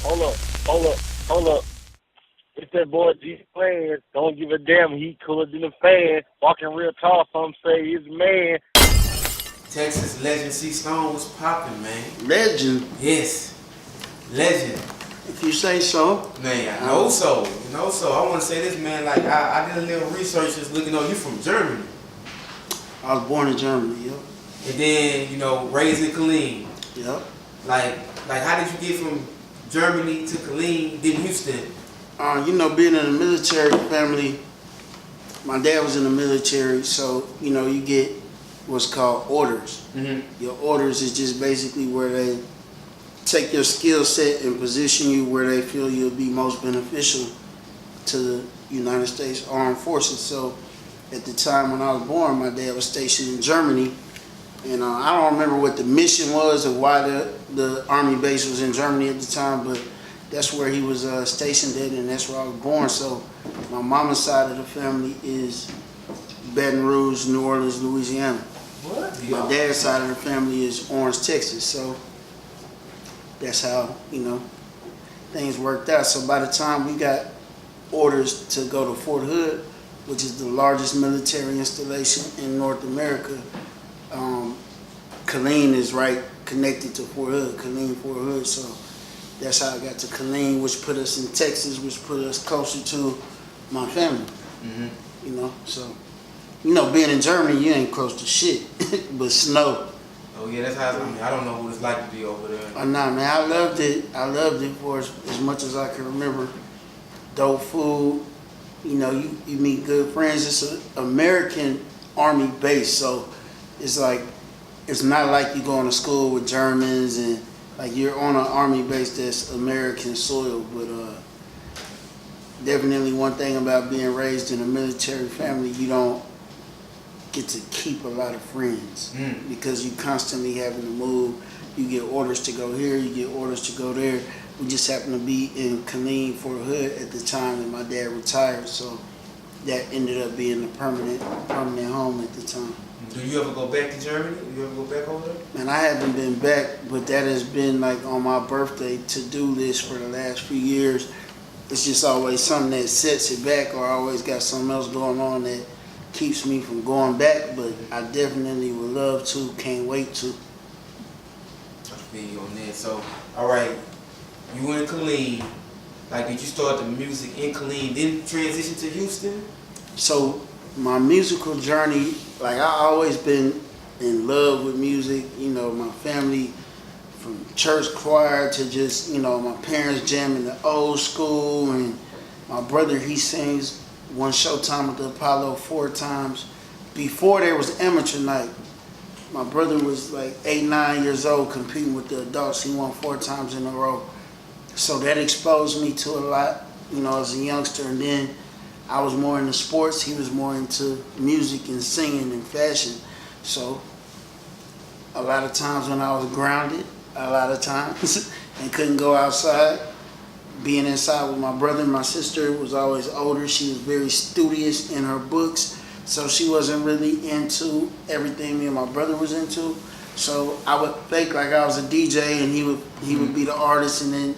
Hold up, hold up, hold up. It's that boy G Plans. Don't give a damn. He cooler than a fan. Walking real tall, some say he's a man. Texas legend C Stone was popping, man. Legend, Yes, legend. if you say so. Man, I know so. You know so. I want to say this, man. Like I did a little research just looking on you from Germany, I was born in Germany, yep. and then raised in Killeen. Yep. Like how did you get from Germany to Killeen, then Houston? Being in a military family, my dad was in the military, so, you get what's called orders. Mm-hmm. Your orders is just basically where they take your skill set and position you where they feel you'll be most beneficial to the United States Armed Forces. So at the time when I was born, my dad was stationed in Germany, and I don't remember what the mission was or why the Army base was in Germany at the time, but that's where he was stationed at, and that's where I was born. So my mama's side of the family is Baton Rouge, New Orleans, Louisiana. What? My dad's side of the family is Orange, Texas. So that's how, things worked out. So by the time we got orders to go to Fort Hood, which is the largest military installation in North America, Killeen is right connected to Fort Hood, Killeen, Fort Hood. So that's how I got to Killeen, which put us in Texas, which put us closer to my family. Mm-hmm. So, being in Germany, you ain't close to shit but snow. Oh yeah, that's how. I don't know what it's like to be over there. Oh, nah, man, I loved it. I loved it for as much as I can remember. Dope food, you meet good friends. It's an American Army base, so it's like, it's not like you going to school with Germans and like you're on an Army base that's American soil. But definitely one thing about being raised in a military family, you don't get to keep a lot of friends because you constantly having to move. You get orders to go here, you get orders to go there. We just happened to be in Killeen, Fort Hood at the time that my dad retired, so that ended up being a permanent home at the time. Do you ever go back to Germany? Do you ever go back over there? Man, I haven't been back, but that has been like on my birthday to-do list for the last few years. It's just always something that sets it back, or I always got something else going on that keeps me from going back, but I definitely would love to, can't wait to. I feel you on that. So, all right, you in Killeen. Like, did you start the music in Killeen, then transition to Houston? So my musical journey, like I always been in love with music. My family, from church choir to just, my parents jamming the old school, and my brother, he sings one Showtime at the Apollo 4 times. Before there was amateur night, my brother was like 8, 9 years old competing with the adults. He won 4 times in a row. So that exposed me to a lot, as a youngster. And then I was more into sports. He was more into music and singing and fashion. So a lot of times when I was grounded, a lot of times, and couldn't go outside, being inside with my brother and my sister was always older. She was very studious in her books, so she wasn't really into everything me and my brother was into. So I would fake like I was a DJ, and he would be the artist, and then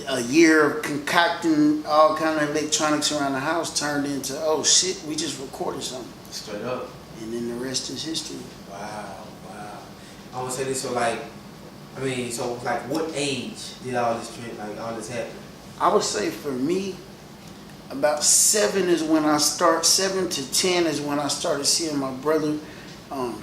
a year of concocting all kind of electronics around the house turned into, oh shit, we just recorded something. Straight up. And then the rest is history. Wow. I want to say this, so what age did all this happen? I would say for me, about 7 to 10 is when I started seeing my brother,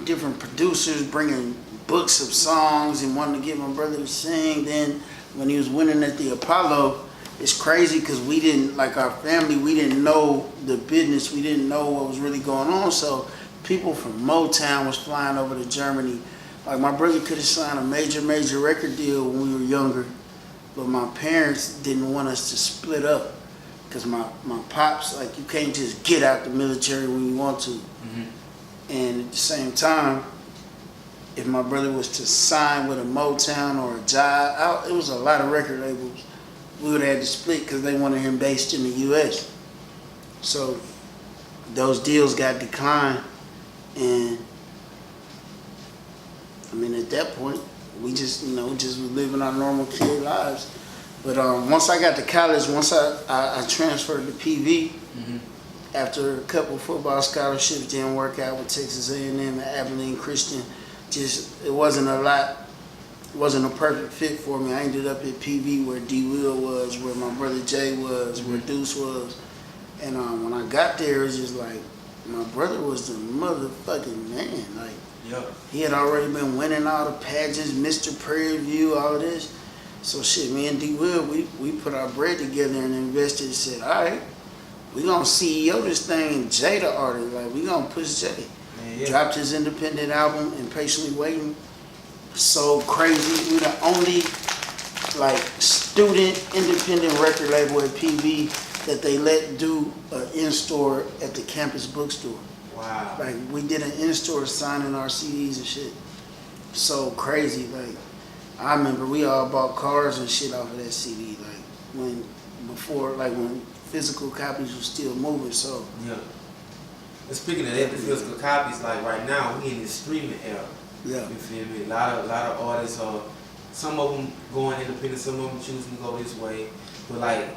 different producers bringing books of songs and wanting to get my brother to sing. Then when he was winning at the Apollo, it's crazy because we didn't, like our family, we didn't know the business. We didn't know what was really going on. So people from Motown was flying over to Germany. Like my brother could have signed a major record deal when we were younger, but my parents didn't want us to split up because my pops, like, you can't just get out the military when you want to. Mm-hmm. And at the same time, if my brother was to sign with a Motown or a Jive, it was a lot of record labels. We would have had to split because they wanted him based in the U.S. So those deals got declined, and I mean, at that point, we just, just was living our normal kid lives. But once I got to college, once I transferred to PV, after a couple football scholarships didn't work out with Texas A&M and Abilene Christian, just it wasn't a perfect fit for me. I ended up at PV where D Will was, where my brother Jay was, where Deuce was, and when I got there, it was just like my brother was the motherfucking man. Like he had already been winning all the pageants, Mr. Prairie View, all of this. So shit, me and D Will, we put our bread together and invested and said, all right, we gonna CEO this thing, Jay the artist, like we gonna push Jay. Dropped his independent album, Impatiently Waiting. So crazy. We the only like student independent record label at PV that they let do an in-store at the campus bookstore. Wow. Like we did an in-store signing our CDs and shit. So crazy. Like I remember we all bought cars and shit off of that CD. Like when physical copies were still moving. So yeah. And speaking of that, the physical copies, like right now we in this streaming era. yeah. You feel me? A lot of artists are, some of them going independent, some of them choosing to go this way. But like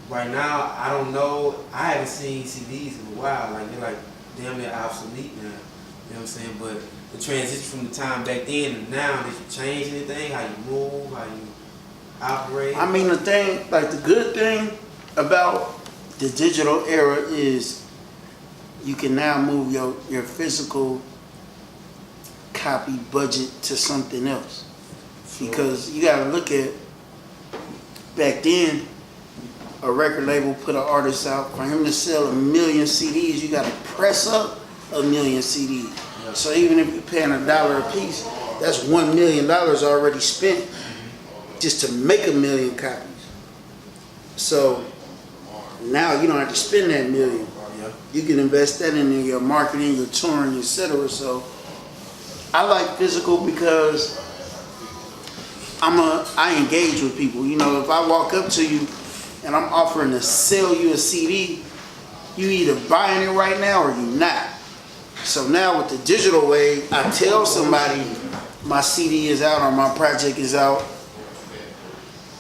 right now, I don't know. I haven't seen CDs in a while. Like they're like damn near obsolete now. You know what I'm saying? But the transition from the time back then and now, did you change anything? How you move? How you operate? I mean, the good thing about the digital era is you can now move your physical copy budget to something else. Because you gotta look at, back then, a record label put an artist out, for him to sell 1 million CDs, you gotta press up 1 million CDs. Yeah. So even if you're paying $1 a piece, that's $1 million already spent just to make 1 million copies. So now you don't have to spend that $1 million. Yeah. You can invest that in your marketing, your touring, etc. So I like physical because I engage with people. You know, if I walk up to you and I'm offering to sell you a CD, you either buying it right now or you're not. So now with the digital wave, I tell somebody my CD is out or my project is out.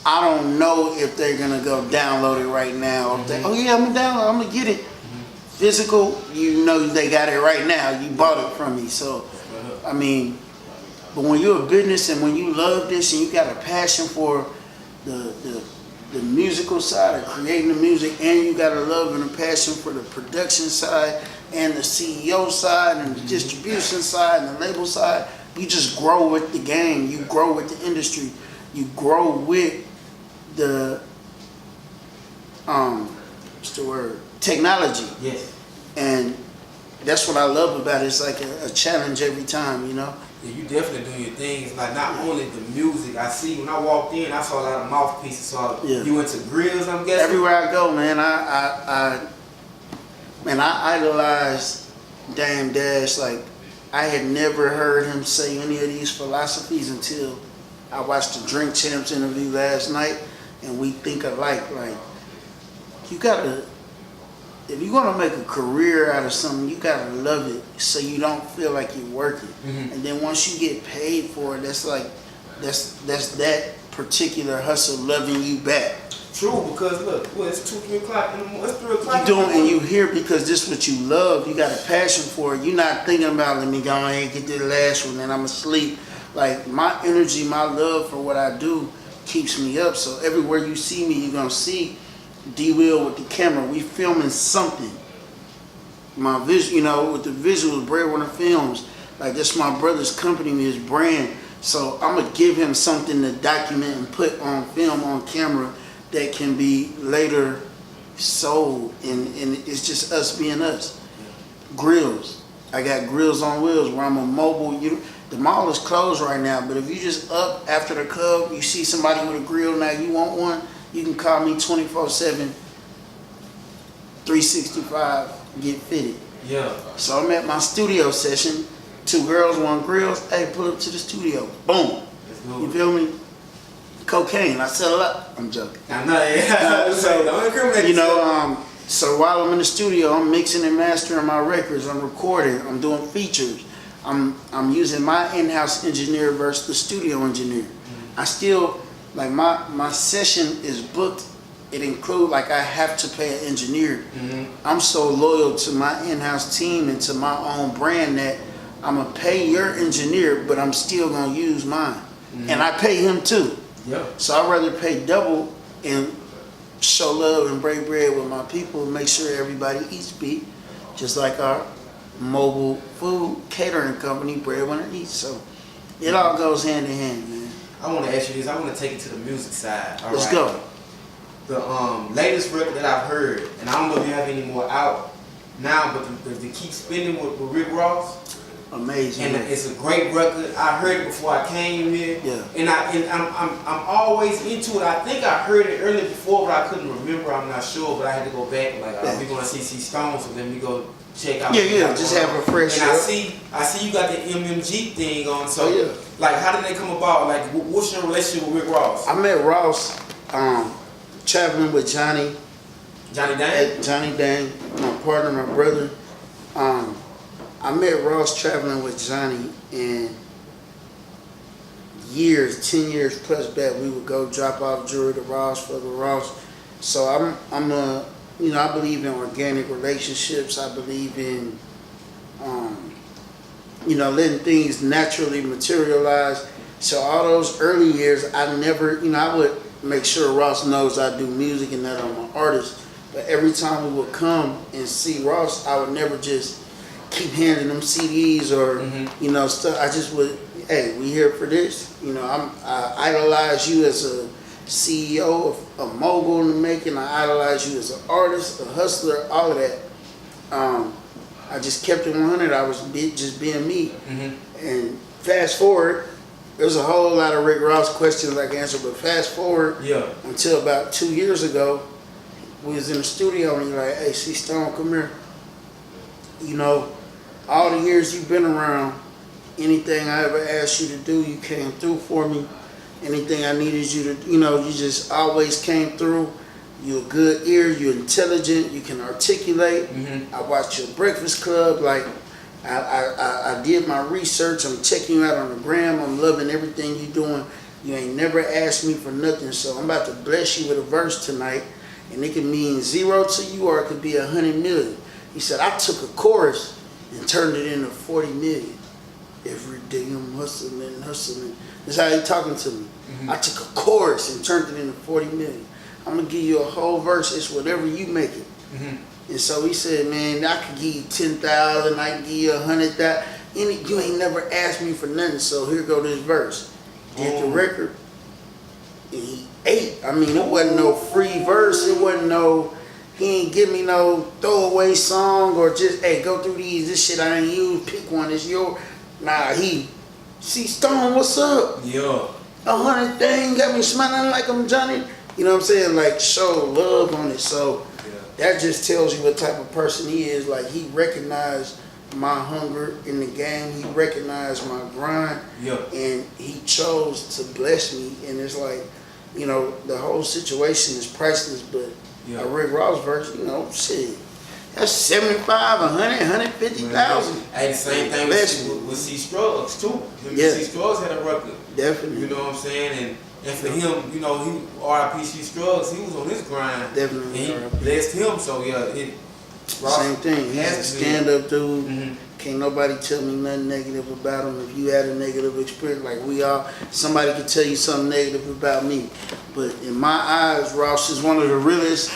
I don't know if they're gonna go download it right now. If they, oh yeah, I'm gonna download, I'm gonna get it. Physical, you know they got it right now. You bought it from me. So, I mean, but when you're a business and when you love this and you got a passion for the musical side of creating the music, and you got a love and a passion for the production side and the CEO side and the distribution side and the label side, you just grow with the game. You grow with the industry. You grow with the what's the word? Technology. Yes. And that's what I love about it. It's like a challenge every time, you know? Yeah, you definitely doing your thing. It's like not only the music. I see when I walked in, I saw a lot of mouthpieces. So you went to grills, I'm guessing? Everywhere I go, man, I idolize Dame Dash. Like, I had never heard him say any of these philosophies until I watched the Drink Champs interview last night, and we think alike. Like, you gotta, if you're gonna make a career out of something, you gotta love it so you don't feel like you're working. And then once you get paid for it, that's that particular hustle loving you back. True, because look, well, it's 2, 3 o'clock in the morning. It's 3 o'clock. You doing and you here because this is what you love. You got a passion for it. You're not thinking about, let me go ahead and get to the last one and I'm asleep. Like, my energy, my love for what I do keeps me up. So everywhere you see me, you're gonna see D Will with the camera. We filming something. My vision, you know, with the visuals, Breadwinner Films. Like, that's my brother's company, his brand. So I'm gonna give him something to document and put on film, on camera, that can be later sold, and it's just us being us. Grills. I got Grills on Wheels where I'm a mobile. The mall is closed right now, but if you just up after the club, you see somebody with a grill now, you want one, you can call me 24/7, 365, get fitted. Yeah. So I'm at my studio session, 2 girls, 1 grills. Hey, pull up to the studio. Boom. You feel me? Cocaine. I sell it up. I'm joking. I know. Yeah. So, don't incriminate you know, yourself. so while I'm in the studio, I'm mixing and mastering my records. I'm recording. I'm doing features. I'm using my in-house engineer versus the studio engineer. I still like my session is booked. It includes, like, I have to pay an engineer. I'm so loyal to my in-house team and to my own brand that I'm gonna pay your engineer, but I'm still gonna use mine, and I pay him too. Yep. So I'd rather pay double and show love and break bread with my people and make sure everybody eats beat, just like our mobile food catering company, Breadwinner Eats. So it all goes hand in hand, man. I want to ask you this. I want to take it to the music side. All Let's right? go. The latest record that I've heard, and I don't know if you have any more out now, but the Keep Spinning with Rick Ross. Amazing. And it's a great record. I heard it before I came here. Yeah. And I'm always into it. I think I heard it earlier before, but I couldn't remember. I'm not sure, but I had to go back. Like, we're gonna see Stones, so then we go check out. Yeah. Just have a fresh. And I see you got the MMG thing on. So, yeah. Like, how did they come about? Like, what's your relationship with Rick Ross? I met Ross traveling with Johnny Dang, my partner, my brother. I met Ross traveling with Johnny, and 10 years plus back, we would go drop off jewelry to Ross for the Ross. So I believe in organic relationships. I believe in, letting things naturally materialize. So all those early years, I never, I would make sure Ross knows I do music and that I'm an artist. But every time we would come and see Ross, I would never just keep handing them CDs or, stuff. I just would, hey, we here for this. I idolize you as a CEO, a mogul in the making. I idolize you as an artist, a hustler, all of that. I just kept it 100. I was just being me. And fast forward, there's a whole lot of Rick Ross questions I can answer, but fast forward until about 2 years ago, we was in the studio and he's like, hey, C Stone, come here. All the years you've been around, anything I ever asked you to do, you came through for me. Anything I needed you to, you just always came through. You're a good ear, you're intelligent, you can articulate. I watched your Breakfast Club, like I did my research, I'm checking you out on the gram, I'm loving everything you're doing. You ain't never asked me for nothing, so I'm about to bless you with a verse tonight, and it can mean 0 to you or it could be 100 million. He said, I took a chorus and turned it into 40 million. Every day I'm hustling. That's how he talking to me. I took a chorus and turned it into 40 million. I'm going to give you a whole verse. It's whatever you make it. And so he said, man, I could give you 10,000. I can give you 100,000. You ain't never asked me for nothing, so here go this verse. Did the record, and he ate. I mean, it wasn't no free verse. It wasn't no, he ain't give me no throwaway song or just, hey, go through these. This shit I ain't used. Pick one. It's yours. Nah, see Stone, what's up? Yeah. 100 thing got me smiling like I'm Johnny. You know what I'm saying? Like, show love on it. So that just tells you what type of person he is. Like, he recognized my hunger in the game. He recognized my grind. And he chose to bless me. And it's like, the whole situation is priceless. But a Rick Ross verse, shit. That's 75, 100, 150,000. Hey, the same thing with C Struggs too. C Struggs had a record. Definitely. You know what I'm saying? And for him, he R.I.P. C Struggs, he was on his grind. Definitely. And he blessed him, so same thing. He's a stand-up dude. Can't nobody tell me nothing negative about him. If you had a negative experience, like we all, somebody could tell you something negative about me. But in my eyes, Ross is one of the realest.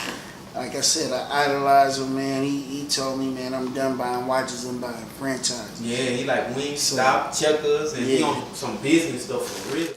Like I said, I idolize him, man. He told me, man, I'm done buying watches and buying franchises. Yeah, he like wingstop, checkers, and he on some business stuff for real.